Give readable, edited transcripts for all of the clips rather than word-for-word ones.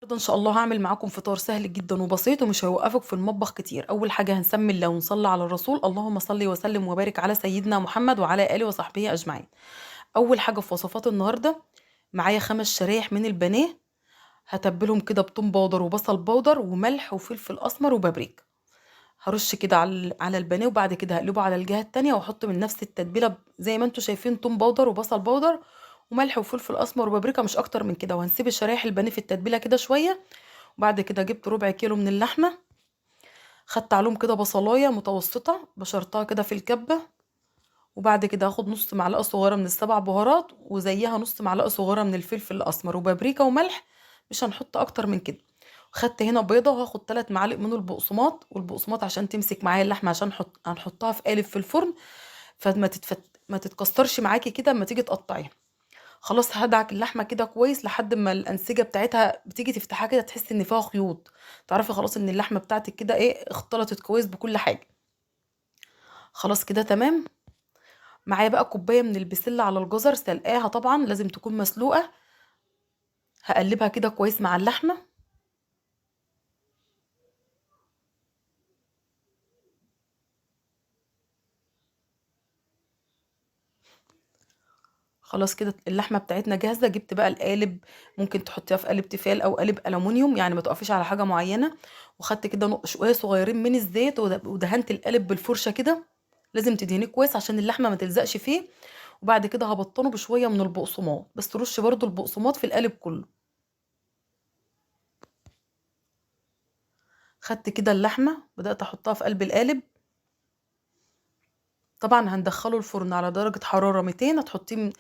النهارده ان شاء الله هعمل معاكم فطار سهل جدا وبسيط ومش هيوقفك في المطبخ كتير. اول حاجه هنسمي الله ونصلي على الرسول، اللهم صل وسلم وبارك على سيدنا محمد وعلى اله وصحبه اجمعين. اول حاجه في وصفات النهارده، معايا 5 شرايح من البانيه. هتبلهم كده بثوم بودر وبصل بودر وملح وفلفل اسمر وبابريكا. هرش كده على البانيه، وبعد كده هقلبه على الجهه التانية واحط من نفس التتبيله زي ما انتم شايفين، ثوم بودر وبصل بودر وملح وفلفل اسمر وبابريكا، مش اكتر من كده. وهنسيب الشرايح البانيه في التتبيله كده شويه. وبعد كده جبت ربع كيلو من اللحمة، خدت عليهم كده بصلاية متوسطة بشرتها كده في الكبة. وبعد كده هاخد نص معلقة صغيرة من السبع بهارات، وزيها نص معلقة صغيرة من الفلفل الأسمر وبابريكا وملح، مش هنحط أكتر من كده. خدت هنا بيضة، وهاخد 3 معالق من البقسماط، والبقسماط عشان تمسك معايا اللحمة، عشان هنحطها في قالب في الفرن، ما تتكسرش معاكي كده اما تيجي تقطعيها. خلاص هدعك اللحمه كده كويس لحد ما الانسجه بتاعتها بتيجي تفتحها كده تحس ان فيها خيوط، تعرفي خلاص ان اللحمه بتاعتك كده اختلطت كويس بكل حاجه. خلاص كده تمام. معايا بقى كوبايه من البسله على الجزر، سلقاها طبعا لازم تكون مسلوقه. هقلبها كده كويس مع اللحمه. خلاص كده اللحمه بتاعتنا جاهزه. جبت بقى القالب، ممكن تحطيها في قالب تيفال او قالب الومنيوم، يعني ما تقفيش على حاجه معينه. وخدت كده شويه صغيرين من الزيت، ودهنت القالب بالفرشه كده. لازم تدهنيه كويس عشان اللحمه ما تلزقش فيه. وبعد كده هبطنه بشويه من البقسماط، بس ترش برضو البقسماط في القالب كله. خدت كده اللحمه بدات احطها في قلب القالب. طبعا هندخله الفرن على درجة حرارة 200. هتحطيه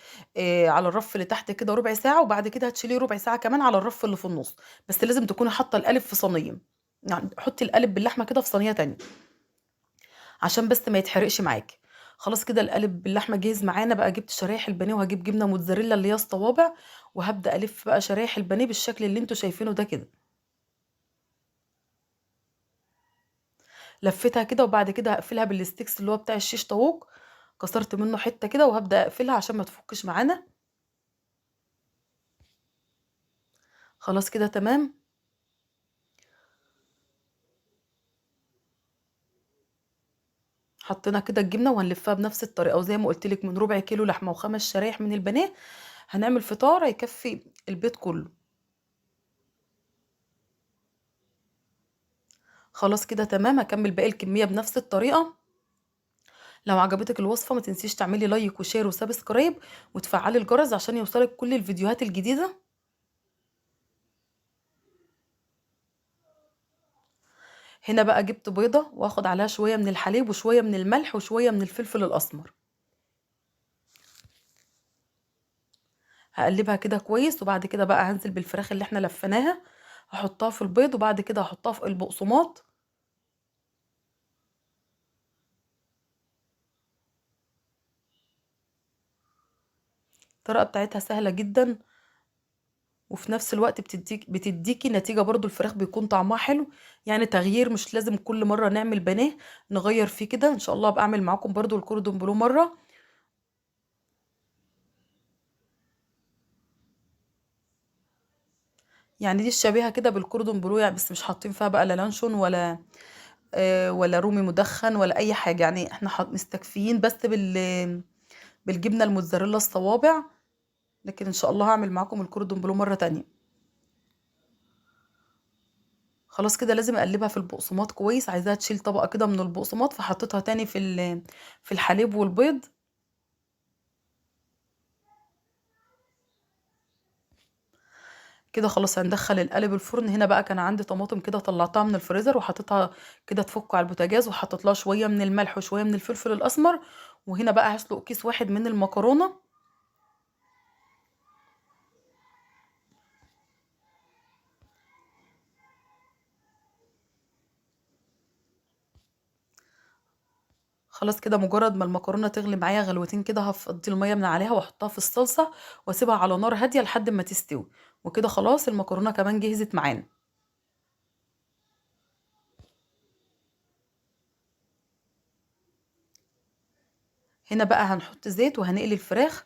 على الرف اللي تحت كده ربع ساعة، وبعد كده هتشيليه ربع ساعة كمان على الرف اللي في النص. بس لازم تكوني حاطة القالب في صينية، يعني حطي القالب باللحمة كده في صينية تانية عشان بس ما يتحرقش معاكي. خلاص كده القالب باللحمة جاهز معانا. بقى جبت شرايح البانيه، وهجيب جبنة موتزاريلا اللي هي الصوابع، وهبدأ ألف بقى شرايح البانيه بالشكل اللي انتوا شايفينه ده كده. لفيتها كده، وبعد كده هقفلها بالستيكس اللي هو بتاع الشيش طاووق. كسرت منه حتة كده وهبدأ أقفلها عشان ما تفكش معانا. خلاص كده تمام. حطينا كده الجبنه وهنلفها بنفس الطريقه، وزي ما قلت لك من ربع كيلو لحمه و5 شرايح من البانيه هنعمل فطار هيكفي البيت كله. خلاص كده تمام. هكمل باقي الكميه بنفس الطريقه. لو عجبتك الوصفه ما تنسيش تعملي لايك وشير وسبسكرايب، وتفعلي الجرس عشان يوصلك كل الفيديوهات الجديده. هنا بقى جبت بيضه، واخد عليها شويه من الحليب وشويه من الملح وشويه من الفلفل الاسمر. هقلبها كده كويس، وبعد كده بقى هنزل بالفراخ اللي احنا لفيناها، هحطها في البيض، وبعد كده هحطها في البقسماط. الطريقه بتاعتها سهله جدا، وفي نفس الوقت بتديكي نتيجة. برضو الفراخ بيكون طعمها حلو، يعني تغيير، مش لازم كل مرة نعمل بانيه نغير فيه كده. ان شاء الله بعمل معاكم برضو الكوردون بلو مرة. يعني دي الشبيهة كده بالكوردون بلو يعني، بس مش حاطين فيها بقى لا لانشون ولا رومي مدخن ولا اي حاجة. يعني احنا مستكفيين بس بالجبنة الموتزاريلا الصوابع. لكن ان شاء الله هعمل معاكم الكوردون بلو مرة تانية. خلاص كده لازم اقلبها في البقسماط كويس، عايزاها تشيل طبقة كده من البقسماط، فحطيتها تاني في الحليب والبيض. كده خلاص هندخل القالب الفرن. هنا بقى كان عندي طماطم كده طلعتها من الفريزر وحطيتها كده تفك على البوتاجاز، وحطيت لها شويه من الملح وشويه من الفلفل الاسمر. وهنا بقى هسلق كيس واحد من المكرونه. خلاص كده مجرد ما المكرونه تغلي معايا غلوتين كده، هفضي الميه من عليها واحطها في الصلصه، واسيبها على نار هاديه لحد ما تستوي. وكده خلاص المكرونه كمان جهزت معانا. هنا بقى هنحط زيت وهنقلي الفراخ.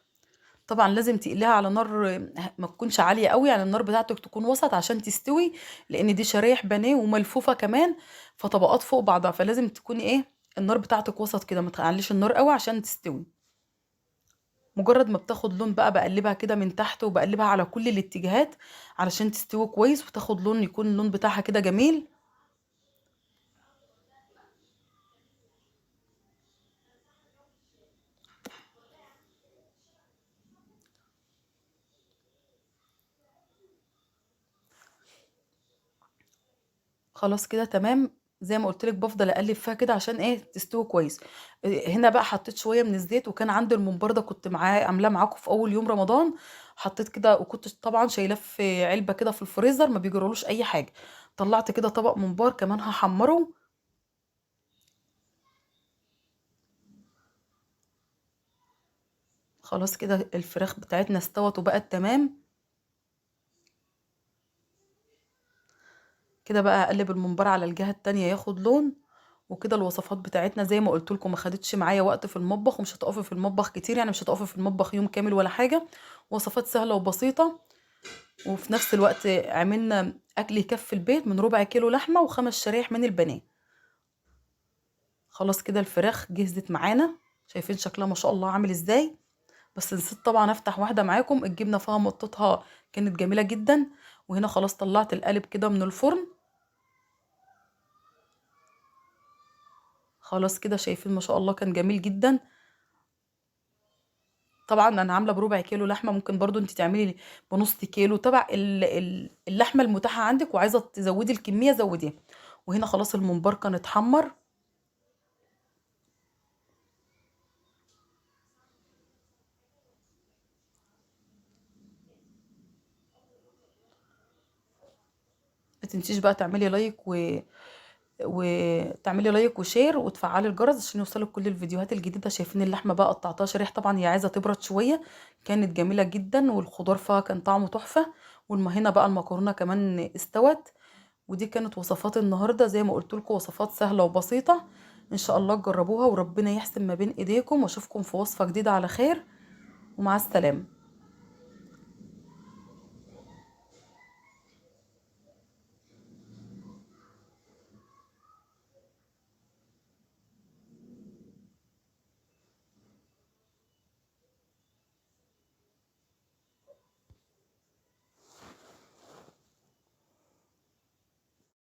طبعا لازم تقليها على نار ما تكونش عالية قوي، يعني النار بتاعتك تكون وسط عشان تستوي، لان دي شرايح بانيه وملفوفة كمان، فطبقات فوق بعضها، فلازم تكوني ايه النار بتاعتك وسط كده، ما تعليش النار قوي عشان تستوي. مجرد ما بتاخد لون بقى بقلبها كده من تحت، وبقلبها على كل الاتجاهات علشان تستوي كويس وتاخد لون، يكون اللون بتاعها كده جميل. خلاص كده تمام. زي ما قلت لك بفضل اقلب فيها كده عشان ايه تستوي كويس. هنا بقى حطيت شويه من الزيت، وكان عندي الممبار ده كنت معاه عاملاه معاكم في اول يوم رمضان. حطيت كده، وكنت طبعا شايلاه في علبه كده في الفريزر ما بيجرالوش اي حاجه. طلعت كده طبق ممبار كمان هحمره. خلاص كده الفراخ بتاعتنا استوت وبقت تمام. كده بقى اقلب الممبار على الجهة التانية ياخد لون. وكده الوصفات بتاعتنا زي ما قلت لكم ما خدتش معايا وقت في المطبخ، ومش هتقفي في المطبخ كتير، يعني مش هتقفي في المطبخ يوم كامل ولا حاجة. وصفات سهلة وبسيطة، وفي نفس الوقت عملنا اكل يكفي البيت من ربع كيلو لحمة وخمس شرايح من البانيه. خلاص كده الفراخ جهزت معانا، شايفين شكلها ما شاء الله عامل ازاي. بس نسيت طبعا افتح واحدة معاكم، الجبنة فيها مطتها كانت جميلة جدا. وهنا خلاص طلعت القالب كده من الفرن. خلاص كده شايفين ما شاء الله كان جميل جدا. طبعا انا عامله بربع كيلو لحمه، ممكن برضو انت تعملي بنص كيلو تبع اللحمه المتاحه عندك، وعايزه تزودي الكميه زوديها. وهنا خلاص الممبار كان اتحمر. ما تنسيش بقى تعملي لايك وتعملي لايك وشير وتفعلي الجرس عشان يوصلك كل الفيديوهات الجديده. شايفين اللحمه بقى قطعتها شرايح، طبعا هي عايزه تبرد شويه. كانت جميله جدا، والخضار فيها كان طعمه تحفه. هنا بقى المكرونه كمان استوت. ودي كانت وصفات النهارده، زي ما قلت لكم وصفات سهله وبسيطه. ان شاء الله تجربوها وربنا يحسن ما بين ايديكم، واشوفكم في وصفه جديده على خير. ومع السلامه.